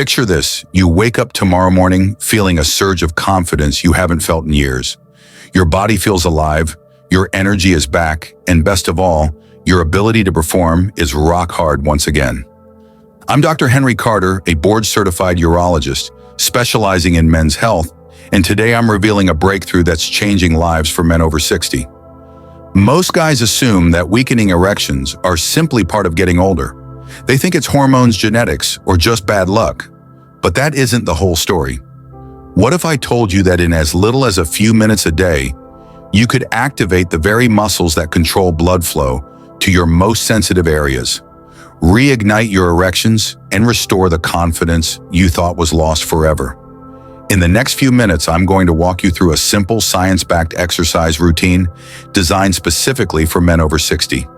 Picture this, you wake up tomorrow morning feeling a surge of confidence you haven't felt in years. Your body feels alive, your energy is back, and best of all, your ability to perform is rock hard once again. I'm Dr. Henry Carter, a board-certified urologist specializing in men's health, and today I'm revealing a breakthrough that's changing lives for men over 60. Most guys assume that weakening erections are simply part of getting older. They think it's hormones, genetics, or just bad luck. But that isn't the whole story. What if I told you that in as little as a few minutes a day, you could activate the very muscles that control blood flow to your most sensitive areas, reignite your erections, and restore the confidence you thought was lost forever? In the next few minutes, I'm going to walk you through a simple science-backed exercise routine designed specifically for men over 60.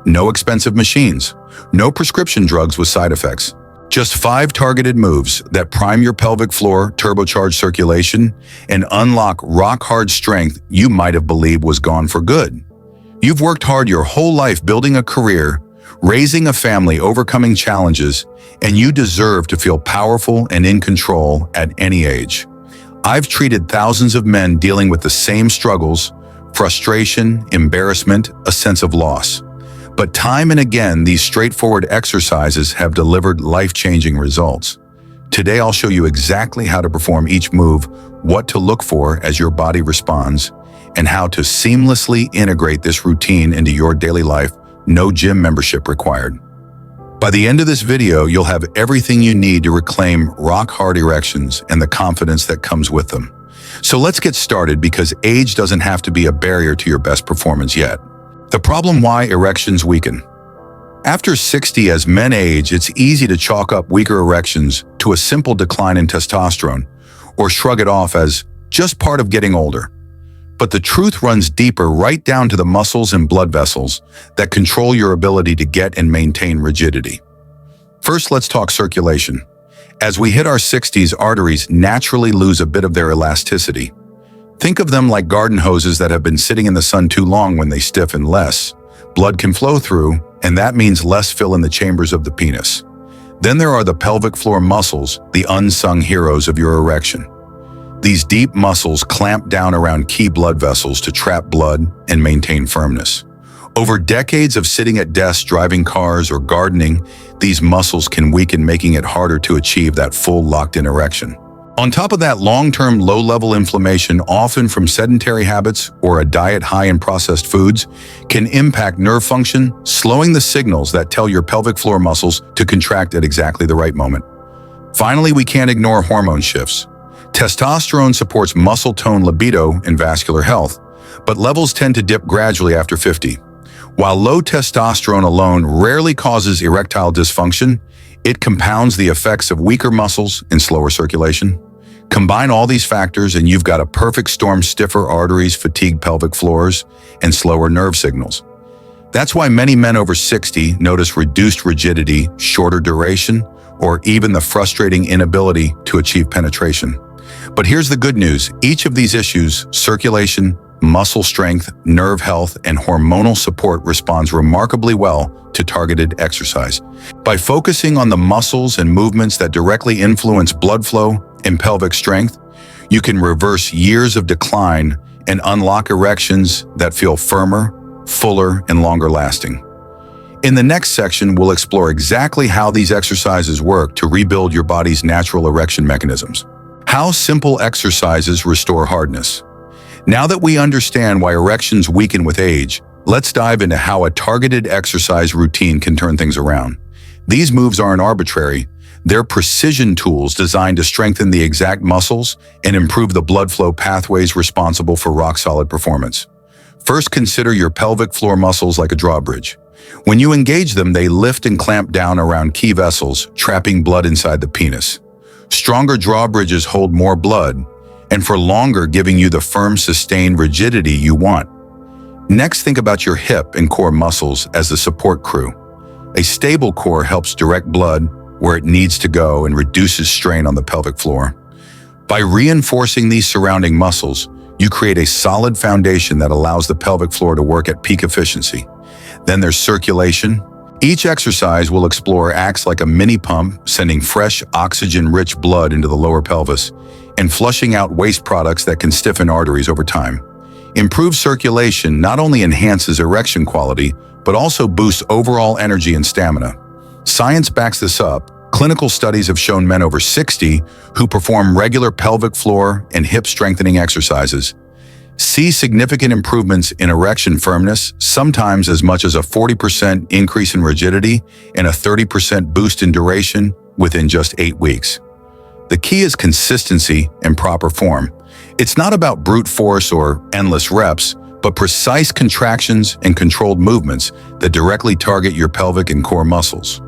No expensive machines, no prescription drugs with side effects. Just 5 targeted moves that prime your pelvic floor, turbocharge circulation, and unlock rock-hard strength you might have believed was gone for good. You've worked hard your whole life building a career, raising a family, overcoming challenges, and you deserve to feel powerful and in control at any age. I've treated thousands of men dealing with the same struggles: frustration, embarrassment, a sense of loss. But time and again, these straightforward exercises have delivered life-changing results. Today, I'll show you exactly how to perform each move, what to look for as your body responds, and how to seamlessly integrate this routine into your daily life. No gym membership required. By the end of this video, you'll have everything you need to reclaim rock-hard erections and the confidence that comes with them. So let's get started, because age doesn't have to be a barrier to your best performance yet. The problem: why erections weaken. After 60, as men age, it's easy to chalk up weaker erections to a simple decline in testosterone, or shrug it off as just part of getting older. But the truth runs deeper, right down to the muscles and blood vessels that control your ability to get and maintain rigidity. First, let's talk circulation. As we hit our 60s, arteries naturally lose a bit of their elasticity. Think of them like garden hoses that have been sitting in the sun too long. When they stiffen, less blood can flow through, and that means less fill in the chambers of the penis. Then there are the pelvic floor muscles, the unsung heroes of your erection. These deep muscles clamp down around key blood vessels to trap blood and maintain firmness. Over decades of sitting at desks, driving cars, or gardening, these muscles can weaken, making it harder to achieve that full locked-in erection. On top of that, long-term low-level inflammation, often from sedentary habits or a diet high in processed foods, can impact nerve function, slowing the signals that tell your pelvic floor muscles to contract at exactly the right moment. Finally, we can't ignore hormone shifts. Testosterone supports muscle tone, libido, and vascular health, but levels tend to dip gradually after 50. While low testosterone alone rarely causes erectile dysfunction, it compounds the effects of weaker muscles and slower circulation. Combine all these factors and you've got a perfect storm: stiffer arteries, fatigued pelvic floors, and slower nerve signals. That's why many men over 60 notice reduced rigidity, shorter duration, or even the frustrating inability to achieve penetration. But here's the good news: each of these issues, circulation, muscle strength, nerve health, and hormonal support, responds remarkably well to targeted exercise. By focusing on the muscles and movements that directly influence blood flow and pelvic strength, you can reverse years of decline and unlock erections that feel firmer, fuller, and longer lasting. In the next section, we'll explore exactly how these exercises work to rebuild your body's natural erection mechanisms. How simple exercises restore hardness. Now that we understand why erections weaken with age, let's dive into how a targeted exercise routine can turn things around. These moves aren't arbitrary. They're precision tools designed to strengthen the exact muscles and improve the blood flow pathways responsible for rock-solid performance. First, consider your pelvic floor muscles like a drawbridge. When you engage them, they lift and clamp down around key vessels, trapping blood inside the penis. Stronger drawbridges hold more blood, and for longer, giving you the firm, sustained rigidity you want. Next, think about your hip and core muscles as the support crew. A stable core helps direct blood where it needs to go and reduces strain on the pelvic floor. By reinforcing these surrounding muscles, you create a solid foundation that allows the pelvic floor to work at peak efficiency. Then there's circulation. Each exercise we'll explore acts like a mini pump, sending fresh, oxygen-rich blood into the lower pelvis and flushing out waste products that can stiffen arteries over time. Improved circulation not only enhances erection quality, but also boosts overall energy and stamina. Science backs this up. Clinical studies have shown men over 60 who perform regular pelvic floor and hip strengthening exercises see significant improvements in erection firmness, sometimes as much as a 40% increase in rigidity and a 30% boost in duration within just 8 weeks. The key is consistency and proper form. It's not about brute force or endless reps, but precise contractions and controlled movements that directly target your pelvic and core muscles.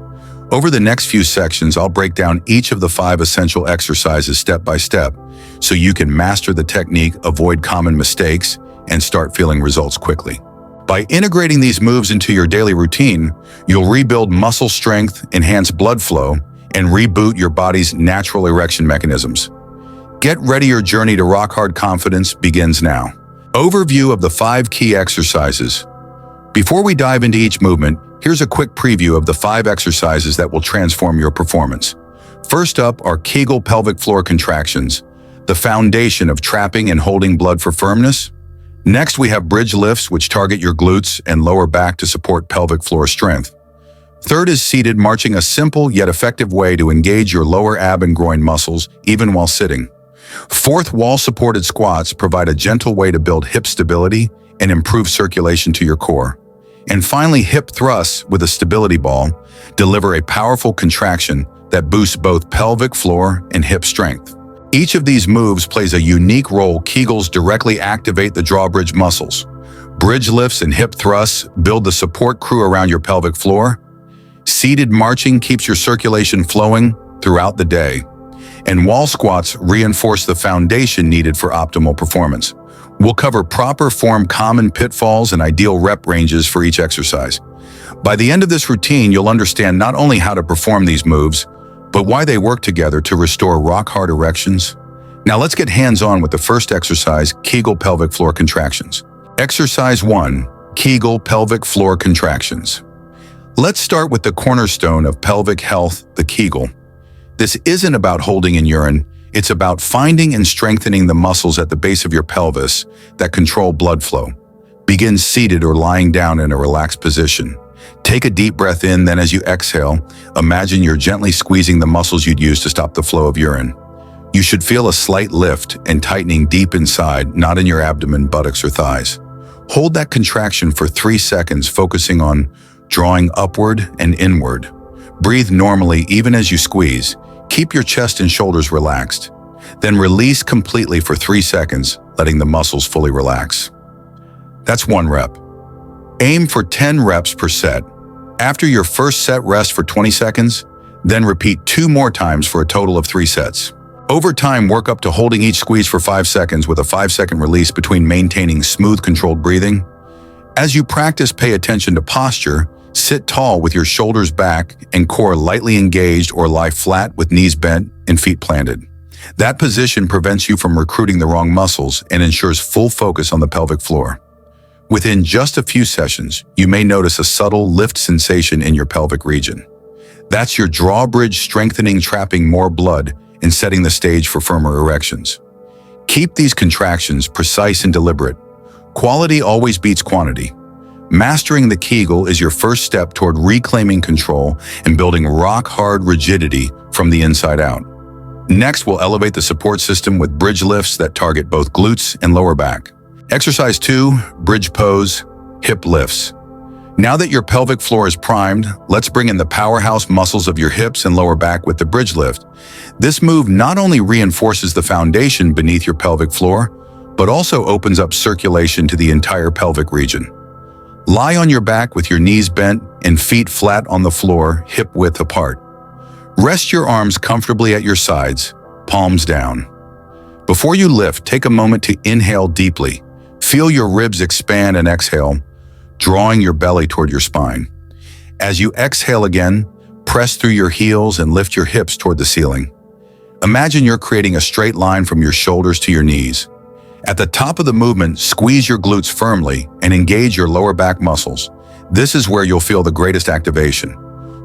Over the next few sections, I'll break down each of the 5 essential exercises step by step, so you can master the technique, avoid common mistakes, and start feeling results quickly. By integrating these moves into your daily routine, you'll rebuild muscle strength, enhance blood flow, and reboot your body's natural erection mechanisms. Get ready, your journey to rock-hard confidence begins now. Overview of the 5 key exercises. Before we dive into each movement, here's a quick preview of the 5 exercises that will transform your performance. First up are Kegel pelvic floor contractions, the foundation of trapping and holding blood for firmness. Next, we have bridge lifts, which target your glutes and lower back to support pelvic floor strength. Third is seated marching, a simple yet effective way to engage your lower ab and groin muscles even while sitting. Fourth, wall-supported squats provide a gentle way to build hip stability and improve circulation to your core. And finally, hip thrusts with a stability ball deliver a powerful contraction that boosts both pelvic floor and hip strength. Each of these moves plays a unique role. Kegels directly activate the drawbridge muscles. Bridge lifts and hip thrusts build the support crew around your pelvic floor. Seated marching keeps your circulation flowing throughout the day. And wall squats reinforce the foundation needed for optimal performance. We'll cover proper form, common pitfalls, and ideal rep ranges for each exercise. By the end of this routine, you'll understand not only how to perform these moves, but why they work together to restore rock-hard erections. Now let's get hands-on with the first exercise, Kegel pelvic floor contractions. Exercise 1, Kegel pelvic floor contractions. Let's start with the cornerstone of pelvic health, the Kegel. This isn't about holding in urine. It's about finding and strengthening the muscles at the base of your pelvis that control blood flow. Begin seated or lying down in a relaxed position. Take a deep breath in, then as you exhale, imagine you're gently squeezing the muscles you'd use to stop the flow of urine. You should feel a slight lift and tightening deep inside, not in your abdomen, buttocks, or thighs. Hold that contraction for 3 seconds, focusing on drawing upward and inward. Breathe normally even as you squeeze. Keep your chest and shoulders relaxed. Then release completely for 3 seconds, letting the muscles fully relax. That's 1 rep. Aim for 10 reps per set. After your first set, rest for 20 seconds, then repeat 2 more times for a total of 3 sets. Over time, work up to holding each squeeze for 5 seconds with a 5-second release between, maintaining smooth, controlled breathing. As you practice, pay attention to posture. Sit tall with your shoulders back and core lightly engaged, or lie flat with knees bent and feet planted. That position prevents you from recruiting the wrong muscles and ensures full focus on the pelvic floor. Within just a few sessions, you may notice a subtle lift sensation in your pelvic region. That's your drawbridge strengthening, trapping more blood and setting the stage for firmer erections. Keep these contractions precise and deliberate. Quality always beats quantity. Mastering the Kegel is your first step toward reclaiming control and building rock-hard rigidity from the inside out. Next, we'll elevate the support system with bridge lifts that target both glutes and lower back. Exercise 2, bridge pose, hip lifts. Now that your pelvic floor is primed, let's bring in the powerhouse muscles of your hips and lower back with the bridge lift. This move not only reinforces the foundation beneath your pelvic floor, but also opens up circulation to the entire pelvic region. Lie on your back with your knees bent and feet flat on the floor, hip width apart. Rest your arms comfortably at your sides, palms down. Before you lift, take a moment to inhale deeply. Feel your ribs expand and exhale, drawing your belly toward your spine. As you exhale again, press through your heels and lift your hips toward the ceiling. Imagine you're creating a straight line from your shoulders to your knees. At the top of the movement, squeeze your glutes firmly and engage your lower back muscles. This is where you'll feel the greatest activation.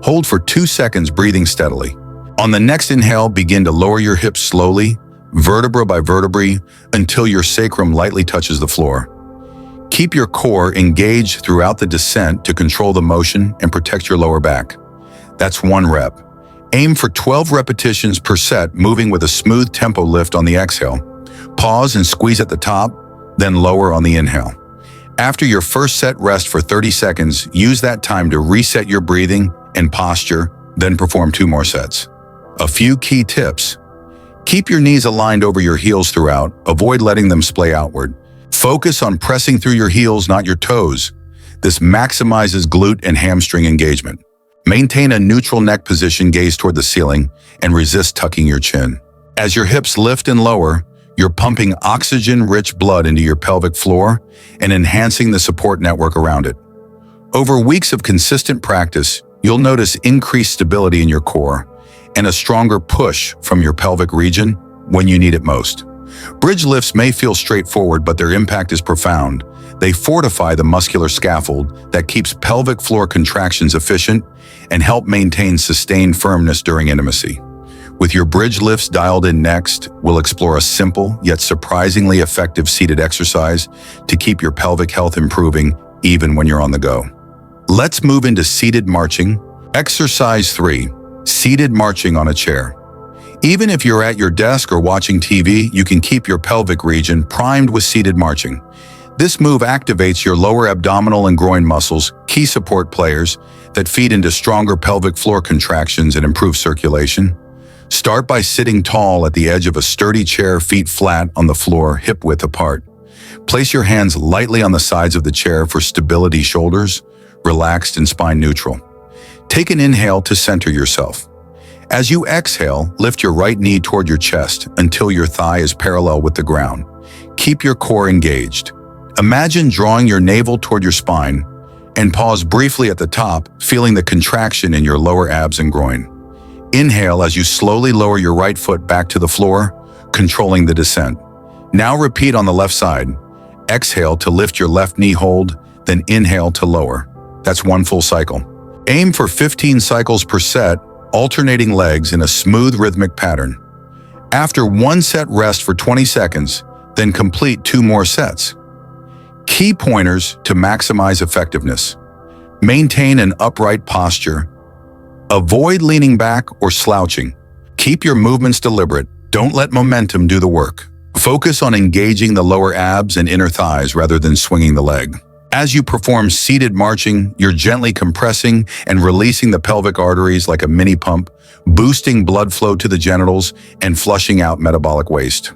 Hold for 2 seconds, breathing steadily. On the next inhale, begin to lower your hips slowly, vertebra by vertebrae, until your sacrum lightly touches the floor. Keep your core engaged throughout the descent to control the motion and protect your lower back. That's 1 rep. Aim for 12 repetitions per set, moving with a smooth tempo lift on the exhale. Pause and squeeze at the top, then lower on the inhale. After your first set, rest for 30 seconds. Use that time to reset your breathing and posture, then perform 2 more sets. A few key tips. Keep your knees aligned over your heels throughout. Avoid letting them splay outward. Focus on pressing through your heels, not your toes. This maximizes glute and hamstring engagement. Maintain a neutral neck position, gaze toward the ceiling, and resist tucking your chin. As your hips lift and lower, you're pumping oxygen-rich blood into your pelvic floor and enhancing the support network around it. Over weeks of consistent practice, you'll notice increased stability in your core and a stronger push from your pelvic region when you need it most. Bridge lifts may feel straightforward, but their impact is profound. They fortify the muscular scaffold that keeps pelvic floor contractions efficient and help maintain sustained firmness during intimacy. With your bridge lifts dialed in next, we'll explore a simple yet surprisingly effective seated exercise to keep your pelvic health improving even when you're on the go. Let's move into seated marching. Exercise 3. Seated marching on a chair. Even if you're at your desk or watching TV, you can keep your pelvic region primed with seated marching. This move activates your lower abdominal and groin muscles, key support players that feed into stronger pelvic floor contractions and improve circulation. Start by sitting tall at the edge of a sturdy chair, feet flat on the floor, hip width apart. Place your hands lightly on the sides of the chair for stability, shoulders relaxed and spine neutral. Take an inhale to center yourself. As you exhale, lift your right knee toward your chest until your thigh is parallel with the ground. Keep your core engaged. Imagine drawing your navel toward your spine and pause briefly at the top, feeling the contraction in your lower abs and groin. Inhale as you slowly lower your right foot back to the floor, controlling the descent. Now repeat on the left side. Exhale to lift your left knee, hold, then inhale to lower. That's 1 full cycle. Aim for 15 cycles per set, alternating legs in a smooth rhythmic pattern. After 1 set, rest for 20 seconds, then complete 2 more sets. Key pointers to maximize effectiveness. Maintain an upright posture. Avoid leaning back or slouching. Keep your movements deliberate. Don't let momentum do the work. Focus on engaging the lower abs and inner thighs rather than swinging the leg. As you perform seated marching, you're gently compressing and releasing the pelvic arteries like a mini pump, boosting blood flow to the genitals and flushing out metabolic waste.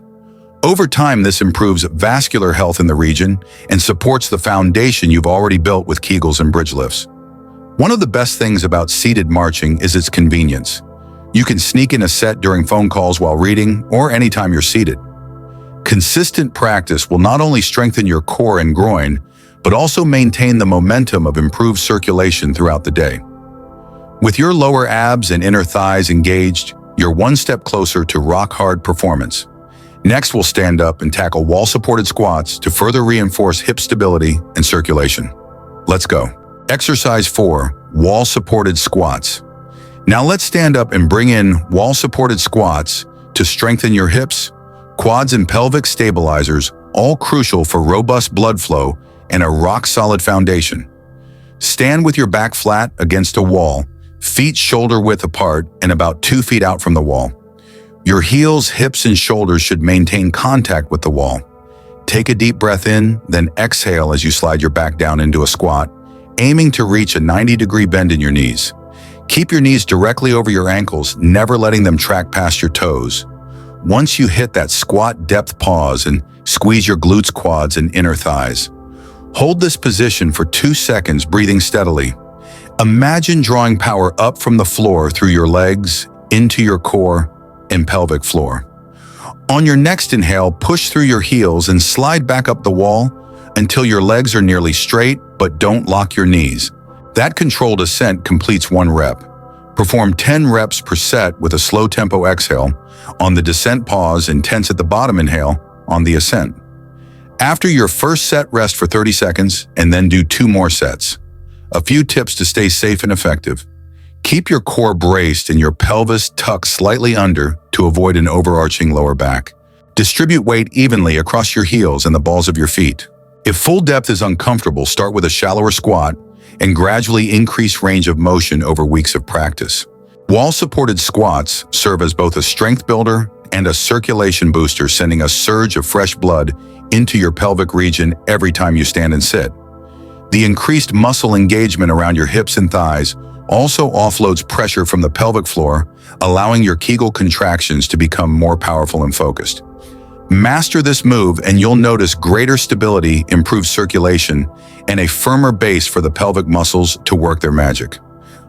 Over time, this improves vascular health in the region and supports the foundation you've already built with Kegels and bridge lifts. One of the best things about seated marching is its convenience. You can sneak in a set during phone calls while reading or anytime you're seated. Consistent practice will not only strengthen your core and groin, but also maintain the momentum of improved circulation throughout the day. With your lower abs and inner thighs engaged, you're 1 step closer to rock-hard performance. Next, we'll stand up and tackle wall-supported squats to further reinforce hip stability and circulation. Let's go. Exercise 4, wall-supported squats. Now let's stand up and bring in wall-supported squats to strengthen your hips, quads, and pelvic stabilizers, all crucial for robust blood flow and a rock-solid foundation. Stand with your back flat against a wall, feet shoulder-width apart and about 2 feet out from the wall. Your heels, hips, and shoulders should maintain contact with the wall. Take a deep breath in, then exhale as you slide your back down into a squat, aiming to reach a 90-degree bend in your knees. Keep your knees directly over your ankles, never letting them track past your toes. Once you hit that squat depth, pause and squeeze your glutes, quads, and inner thighs. Hold this position for 2 seconds, breathing steadily. Imagine drawing power up from the floor through your legs, into your core and pelvic floor. On your next inhale, push through your heels and slide back up the wall until your legs are nearly straight, but don't lock your knees. That controlled ascent completes 1 rep. Perform 10 reps per set with a slow tempo exhale. On the descent, pause and tense at the bottom, inhale on the ascent. After your first set, rest for 30 seconds and then do 2 more sets. A few tips to stay safe and effective. Keep your core braced and your pelvis tucked slightly under to avoid an overarching lower back. Distribute weight evenly across your heels and the balls of your feet. If full depth is uncomfortable, start with a shallower squat and gradually increase range of motion over weeks of practice. Wall-supported squats serve as both a strength builder and a circulation booster, sending a surge of fresh blood into your pelvic region every time you stand and sit. The increased muscle engagement around your hips and thighs also offloads pressure from the pelvic floor, allowing your Kegel contractions to become more powerful and focused. Master this move and you'll notice greater stability, improved circulation, and a firmer base for the pelvic muscles to work their magic.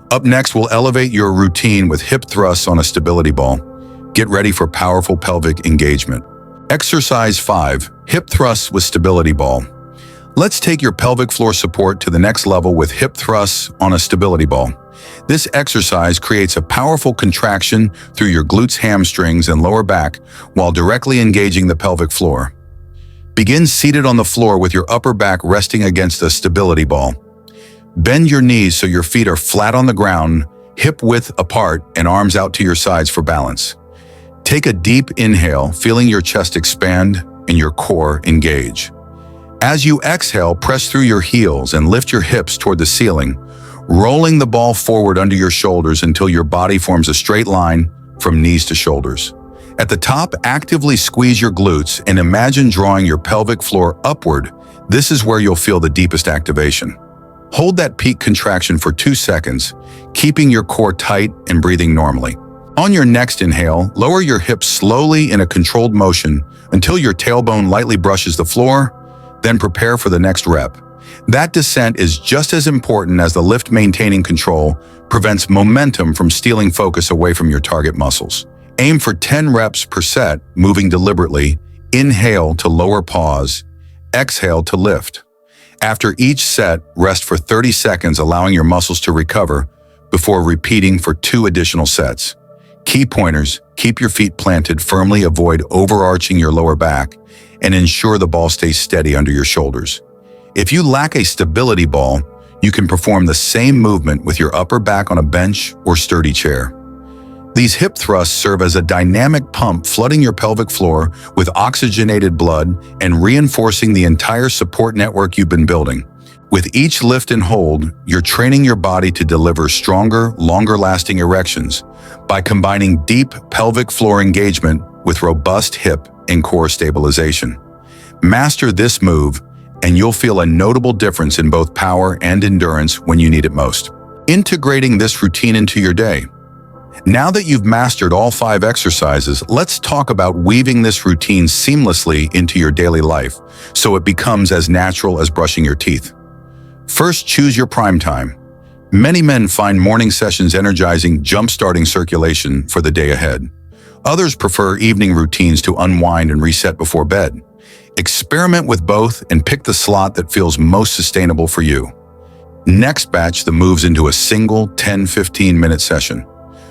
Up next, we'll elevate your routine with hip thrusts on a stability ball. Get ready for powerful pelvic engagement. Exercise 5. Hip thrusts with stability ball. Let's take your pelvic floor support to the next level with hip thrusts on a stability ball. This exercise creates a powerful contraction through your glutes, hamstrings, and lower back while directly engaging the pelvic floor. Begin seated on the floor with your upper back resting against a stability ball. Bend your knees so your feet are flat on the ground, hip width apart, and arms out to your sides for balance. Take a deep inhale, feeling your chest expand and your core engage. As you exhale, press through your heels and lift your hips toward the ceiling, rolling the ball forward under your shoulders until your body forms a straight line from knees to shoulders. At the top, actively squeeze your glutes and imagine drawing your pelvic floor upward. This is where you'll feel the deepest activation. Hold that peak contraction for 2 seconds, keeping your core tight and breathing normally. On your next inhale, lower your hips slowly in a controlled motion until your tailbone lightly brushes the floor, then prepare for the next rep. That descent is just as important as the lift. Maintaining control prevents momentum from stealing focus away from your target muscles. Aim for 10 reps per set, moving deliberately. Inhale to lower, pause. Exhale to lift. After each set, rest for 30 seconds, allowing your muscles to recover before repeating for 2 additional sets. Key pointers: keep your feet planted firmly, avoid overarching your lower back, and ensure the ball stays steady under your shoulders. If you lack a stability ball, you can perform the same movement with your upper back on a bench or sturdy chair. These hip thrusts serve as a dynamic pump, flooding your pelvic floor with oxygenated blood and reinforcing the entire support network you've been building. With each lift and hold, you're training your body to deliver stronger, longer-lasting erections by combining deep pelvic floor engagement with robust hip and core stabilization. Master this move, and you'll feel a notable difference in both power and endurance when you need it most. Integrating this routine into your day. Now that you've mastered all 5 exercises, let's talk about weaving this routine seamlessly into your daily life so it becomes as natural as brushing your teeth. First, choose your prime time. Many men find morning sessions energizing, jump-starting circulation for the day ahead. Others prefer evening routines to unwind and reset before bed. Experiment with both and pick the slot that feels most sustainable for you. Next, batch the moves into a single 10-15 minute session.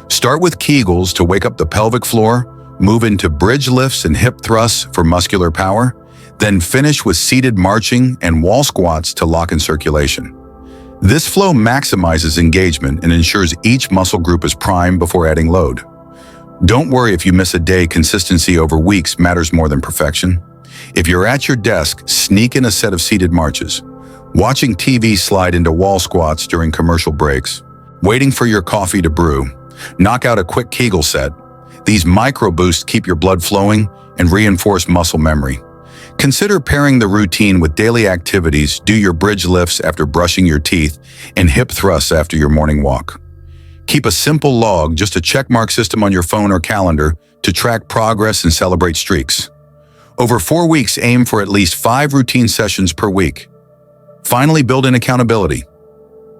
Start with Kegels to wake up the pelvic floor, move into bridge lifts and hip thrusts for muscular power, then finish with seated marching and wall squats to lock in circulation. This flow maximizes engagement and ensures each muscle group is primed before adding load. Don't worry if you miss a day. Consistency over weeks matters more than perfection. If you're at your desk, sneak in a set of seated marches. Watching TV, slide into wall squats during commercial breaks. Waiting for your coffee to brew. Knock out a quick Kegel set. These micro boosts keep your blood flowing and reinforce muscle memory. Consider pairing the routine with daily activities. Do your bridge lifts after brushing your teeth and hip thrusts after your morning walk. Keep a simple log, just a checkmark system on your phone or calendar to track progress and celebrate streaks. Over 4 weeks, aim for at least 5 routine sessions per week. Finally, build in accountability.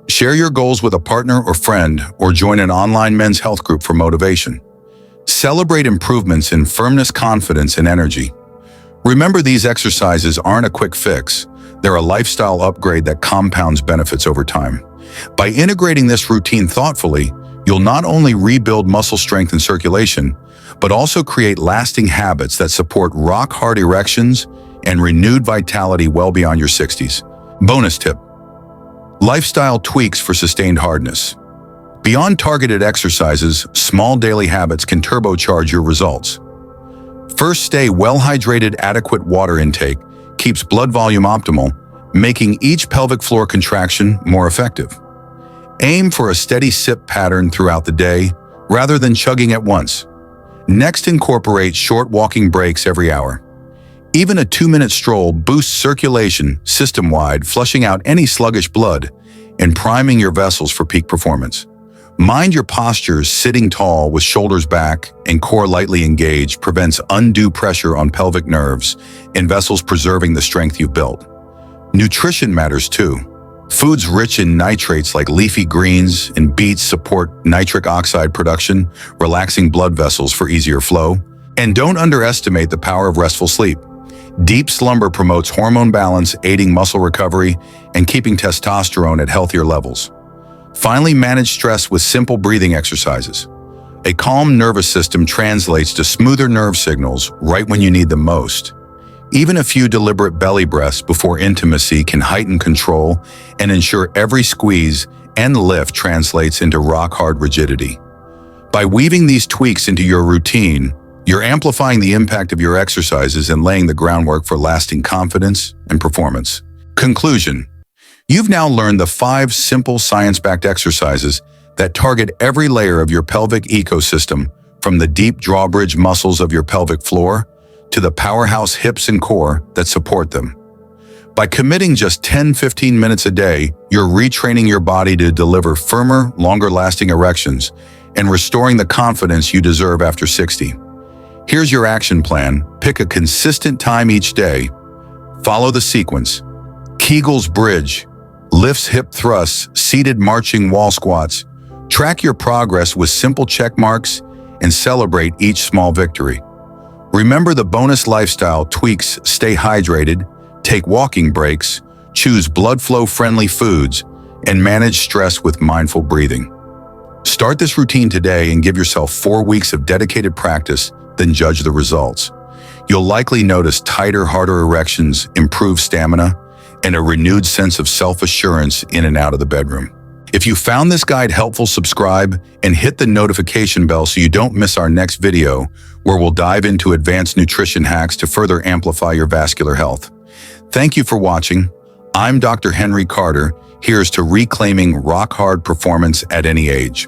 Share your goals with a partner or friend, or join an online men's health group for motivation. Celebrate improvements in firmness, confidence, and energy. Remember, these exercises aren't a quick fix. They're a lifestyle upgrade that compounds benefits over time. By integrating this routine thoughtfully, you'll not only rebuild muscle strength and circulation, but also create lasting habits that support rock-hard erections and renewed vitality well beyond your 60s. Bonus tip: Lifestyle tweaks for sustained hardness. Beyond targeted exercises, small daily habits can turbocharge your results. First, stay well-hydrated. Adequate water intake keeps blood volume optimal, making each pelvic floor contraction more effective. Aim for a steady sip pattern throughout the day, rather than chugging at once. Next, incorporate short walking breaks every hour. Even a 2-minute stroll boosts circulation system-wide, flushing out any sluggish blood and priming your vessels for peak performance. Mind your postures. Sitting tall with shoulders back and core lightly engaged prevents undue pressure on pelvic nerves and vessels, preserving the strength you've built. Nutrition matters too. Foods rich in nitrates like leafy greens and beets support nitric oxide production, relaxing blood vessels for easier flow. And don't underestimate the power of restful sleep. Deep slumber promotes hormone balance, aiding muscle recovery and keeping testosterone at healthier levels. Finally, manage stress with simple breathing exercises. A calm nervous system translates to smoother nerve signals right when you need them most. Even a few deliberate belly breaths before intimacy can heighten control and ensure every squeeze and lift translates into rock-hard rigidity. By weaving these tweaks into your routine, you're amplifying the impact of your exercises and laying the groundwork for lasting confidence and performance. Conclusion: you've now learned the 5 simple science-backed exercises that target every layer of your pelvic ecosystem, from the deep drawbridge muscles of your pelvic floor to the powerhouse hips and core that support them. By committing just 10-15 minutes a day, you're retraining your body to deliver firmer, longer-lasting erections and restoring the confidence you deserve after 60. Here's your action plan. Pick a consistent time each day. Follow the sequence: Kegel's bridge, lifts, hip thrusts, seated marching wall squats. Track your progress with simple check marks and celebrate each small victory. Remember the bonus lifestyle tweaks: stay hydrated, take walking breaks, choose blood flow friendly foods, and manage stress with mindful breathing. Start this routine today and give yourself 4 weeks of dedicated practice, then judge the results. You'll likely notice tighter, harder erections, improved stamina, and a renewed sense of self-assurance in and out of the bedroom. If you found this guide helpful, subscribe and hit the notification bell so you don't miss our next video, where we'll dive into advanced nutrition hacks to further amplify your vascular health. Thank you for watching. I'm Dr. Henry Carter. Here's to reclaiming rock-hard performance at any age.